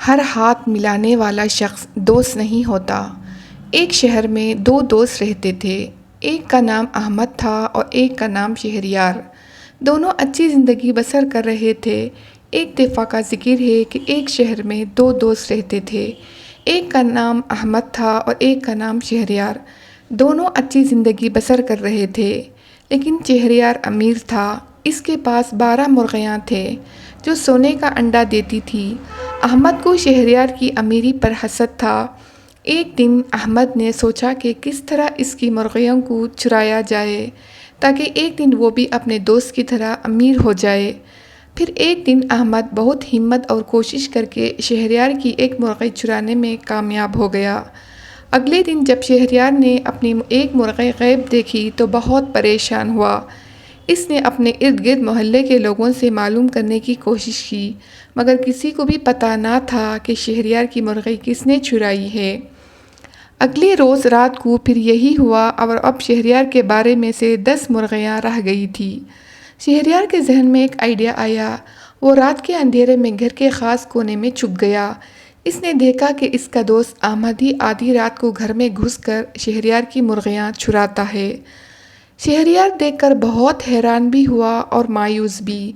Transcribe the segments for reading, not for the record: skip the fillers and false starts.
ہر ہاتھ ملانے والا شخص دوست نہیں ہوتا۔ ایک شہر میں دو دوست رہتے تھے۔ ایک کا نام احمد تھا اور ایک کا نام شہریار۔ دونوں اچھی زندگی بسر کر رہے تھے۔ ایک دفعہ کا ذکر ہے کہ ایک شہر میں دو دوست رہتے تھے۔ ایک کا نام احمد تھا اور ایک کا نام شہریار۔ دونوں اچھی زندگی بسر کر رہے تھے، لیکن شہریار امیر تھا۔ اس کے پاس 12 مرغیاں تھے جو سونے کا انڈا دیتی تھی۔ احمد کو شہریار کی امیری پر حسد تھا۔ ایک دن احمد نے سوچا کہ کس طرح اس کی مرغیوں کو چرایا جائے تاکہ ایک دن وہ بھی اپنے دوست کی طرح امیر ہو جائے۔ پھر ایک دن احمد بہت ہمت اور کوشش کر کے شہریار کی ایک مرغی چرانے میں کامیاب ہو گیا۔ اگلے دن جب شہریار نے اپنی ایک مرغی غائب دیکھی تو بہت پریشان ہوا۔ اس نے اپنے ارد گرد محلے کے لوگوں سے معلوم کرنے کی کوشش کی، مگر کسی کو بھی پتہ نہ تھا کہ شہریار کی مرغی کس نے چرائی ہے۔ اگلے روز رات کو پھر یہی ہوا اور اب شہریار کے بارے میں سے 10 مرغیاں رہ گئی تھی۔ شہریار کے ذہن میں ایک آئیڈیا آیا۔ وہ رات کے اندھیرے میں گھر کے خاص کونے میں چھپ گیا۔ اس نے دیکھا کہ اس کا دوست احمد ہی آدھی رات کو گھر میں گھس کر شہریار کی مرغیاں چراتا ہے۔ شہریار دیکھ کر بہت حیران بھی ہوا اور مایوس بھی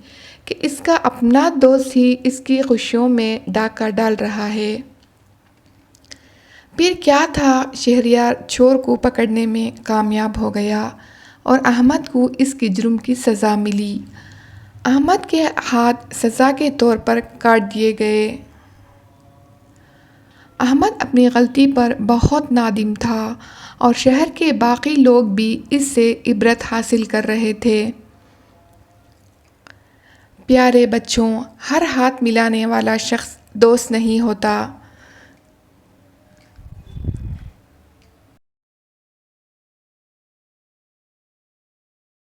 کہ اس کا اپنا دوست ہی اس کی خوشیوں میں ڈاکہ ڈال رہا ہے۔ پھر کیا تھا، شہریار چور کو پکڑنے میں کامیاب ہو گیا اور احمد کو اس کے جرم کی سزا ملی۔ احمد کے ہاتھ سزا کے طور پر کاٹ دیے گئے۔ احمد اپنی غلطی پر بہت نادم تھا اور شہر کے باقی لوگ بھی اس سے عبرت حاصل کر رہے تھے۔ پیارے بچوں، ہر ہاتھ ملانے والا شخص دوست نہیں ہوتا۔